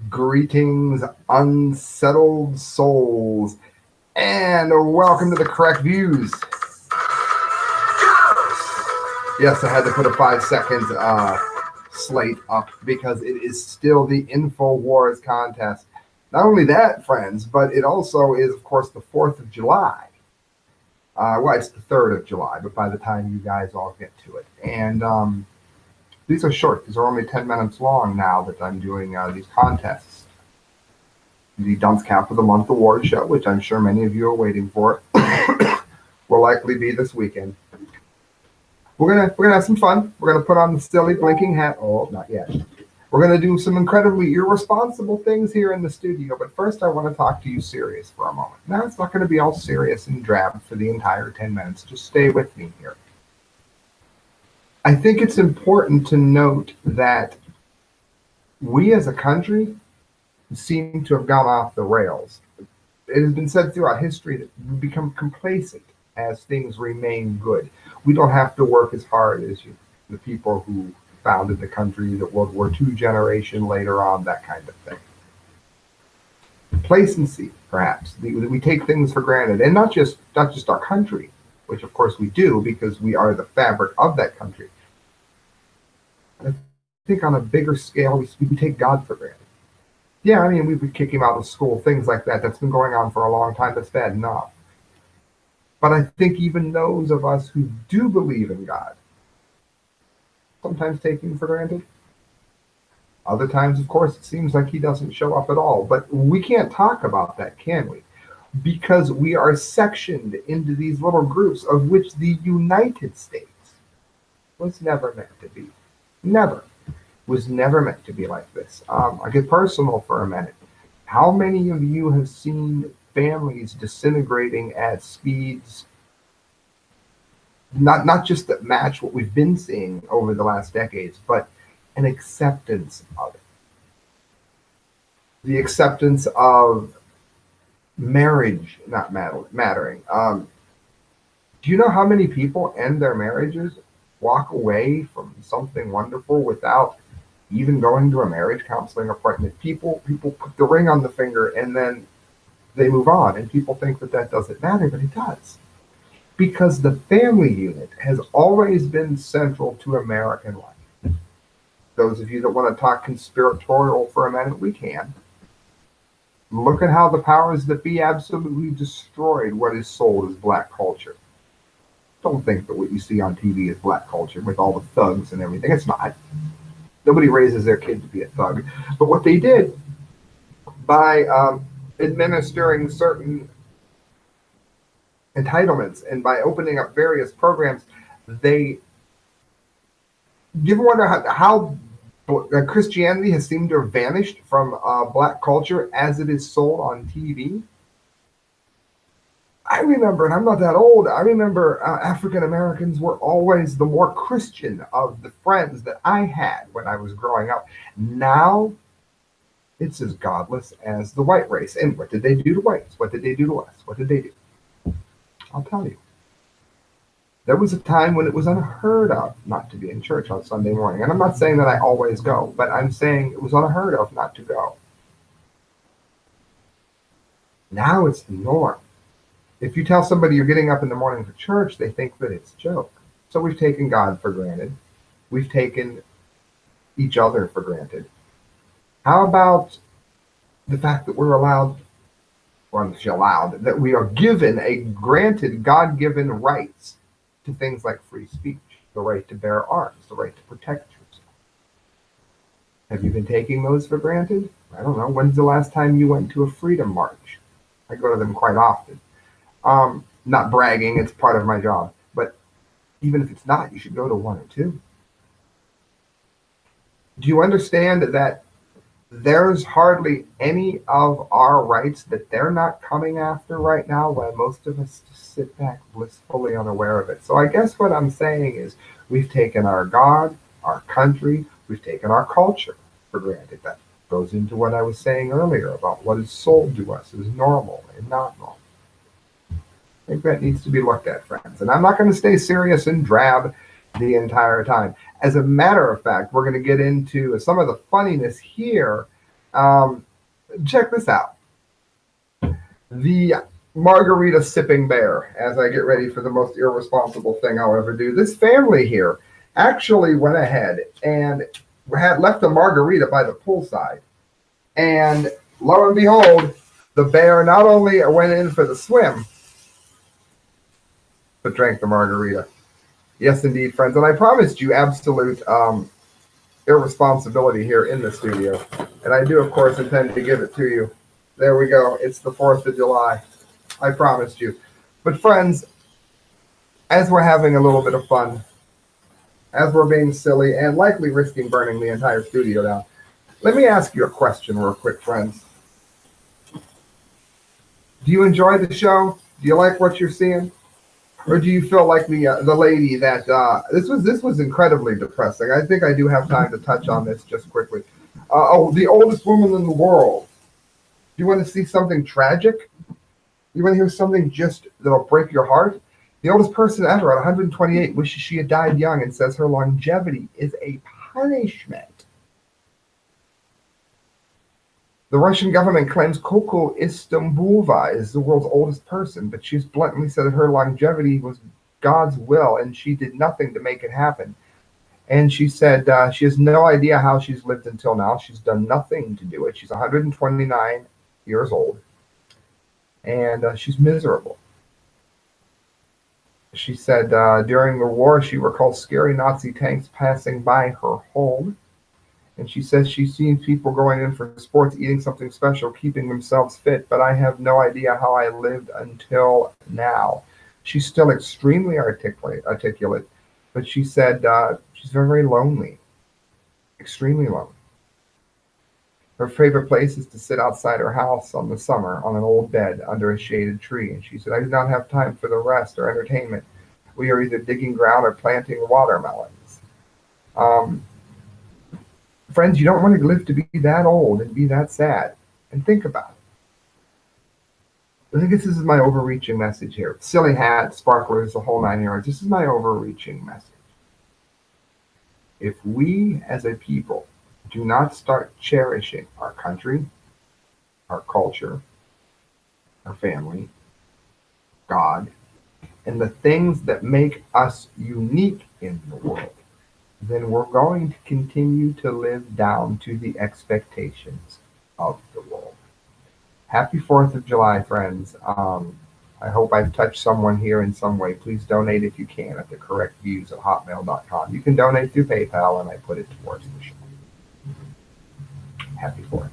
Greetings, unsettled souls, and welcome to the Correct Views. Yes, I had to put a 5-second slate up because it is still the Infowars contest. Not only that, friends, but it also is, of course, the 4th of July. Well, it's the 3rd of July, but by the time you guys all get to it. And these are short. These are only 10 minutes long now that I'm doing these contests. The Dunce Cap of the Month award show, which I'm sure many of you are waiting for, will likely be this weekend. We're gonna have some fun. We're gonna put on the silly blinking hat. Oh, not yet. We're gonna do some incredibly irresponsible things here in the studio. But first, I want to talk to you serious for a moment. Now, it's not going to be all serious and drab for the entire 10 minutes. Just stay with me here. I think it's important to note that we as a country seem to have gone off the rails. It has been said throughout history that we become complacent as things remain good. We don't have to work as hard as the people who founded the country, the World War II generation later on, that kind of thing. Complacency, perhaps. We take things for granted, and not just our country, which of course we do because we are the fabric of that country. I think on a bigger scale, we take God for granted. Yeah, I mean, we would kick him out of school, things like that. That's been going on for a long time. That's bad enough. But I think even those of us who do believe in God sometimes take him for granted. Other times, of course, it seems like he doesn't show up at all. But we can't talk about that, can we? Because we are sectioned into these little groups of which the United States was never meant to be. Never. Was never meant to be like this. I get personal for a minute. How many of you have seen families disintegrating at speeds not just that match what we've been seeing over the last decades, but an acceptance of it? The acceptance of marriage not mattering. Do you know how many people end their marriages, walk away from something wonderful without even going to a marriage counseling appointment? People put the ring on the finger and then they move on, and people think that doesn't matter, but it does. Because the family unit has always been central to American life. Those of you that want to talk conspiratorial for a minute, we can. Look at how the powers that be absolutely destroyed what is sold as black culture. Don't think that what you see on TV is black culture with all the thugs and everything. It's not. Nobody raises their kid to be a thug. But what they did by administering certain entitlements and by opening up various programs, you ever wonder how Christianity has seemed to have vanished from black culture as it is sold on TV? I remember, and I'm not that old, I remember African Americans were always the more Christian of the friends that I had when I was growing up. Now, it's as godless as the white race. And what did they do to whites? What did they do to us? What did they do? I'll tell you. There was a time when it was unheard of not to be in church on Sunday morning. And I'm not saying that I always go, but I'm saying it was unheard of not to go. Now it's the norm. If you tell somebody you're getting up in the morning for church, they think that it's a joke. So we've taken God for granted. We've taken each other for granted. How about the fact that we're allowed, that we are given granted God-given rights to things like free speech, the right to bear arms, the right to protect yourself? Have you been taking those for granted? I don't know. When's the last time you went to a freedom march? I go to them quite often. Not bragging, it's part of my job. But even if it's not, you should go to one or two. Do you understand that there's hardly any of our rights that they're not coming after right now, while most of us just sit back blissfully unaware of it? So I guess what I'm saying is we've taken our God, our country, we've taken our culture for granted. That goes into what I was saying earlier about what is sold to us as normal and not normal. I think that needs to be looked at, friends. And I'm not going to stay serious and drab the entire time. As a matter of fact, we're going to get into some of the funniness here Check this out. The margarita sipping bear, as I get ready for the most irresponsible thing I'll ever do. This family here actually went ahead and had left a margarita by the poolside. And lo and behold, the bear not only went in for the swim, but drank the margarita. Yes, indeed, friends. And I promised you absolute irresponsibility here in the studio. And I do, of course, intend to give it to you. There we go. It's the 4th of July. I promised you. But friends, as we're having a little bit of fun, as we're being silly and likely risking burning the entire studio down, let me ask you a question real quick, friends. Do you enjoy the show? Do you like what you're seeing? Or do you feel like the lady that this was incredibly depressing? I think I do have time to touch on this just quickly. The oldest woman in the world. Do you want to see something tragic? You want to hear something just that'll break your heart? The oldest person ever, at 128, wishes she had died young and says her longevity is a punishment. The Russian government claims Koko Istanbulova is the world's oldest person, but she's bluntly said that her longevity was God's will and she did nothing to make it happen. And she said she has no idea how she's lived until now. She's done nothing to do it. She's 129 years old, and she's miserable. She said during the war, she recalls scary Nazi tanks passing by her home. And she says she's seen people going in for sports, eating something special, keeping themselves fit, but I have no idea how I lived until now. She's still extremely articulate, but she said she's very, very lonely, extremely lonely. Her favorite place is to sit outside her house on the summer on an old bed under a shaded tree. And she said, I do not have time for the rest or entertainment. We are either digging ground or planting watermelons. Friends, you don't want to live to be that old and be that sad. And think about it. I think this is my overreaching message here. Silly hat, sparklers, the whole 9 yards. This is my overreaching message. If we as a people do not start cherishing our country, our culture, our family, God, and the things that make us unique in the world, then we're going to continue to live down to the expectations of the world. Happy 4th of July, friends. I hope I've touched someone here in some way. Please donate if you can at thecorrectviews@hotmail.com. You can donate through PayPal, and I put it towards the show. Happy 4th.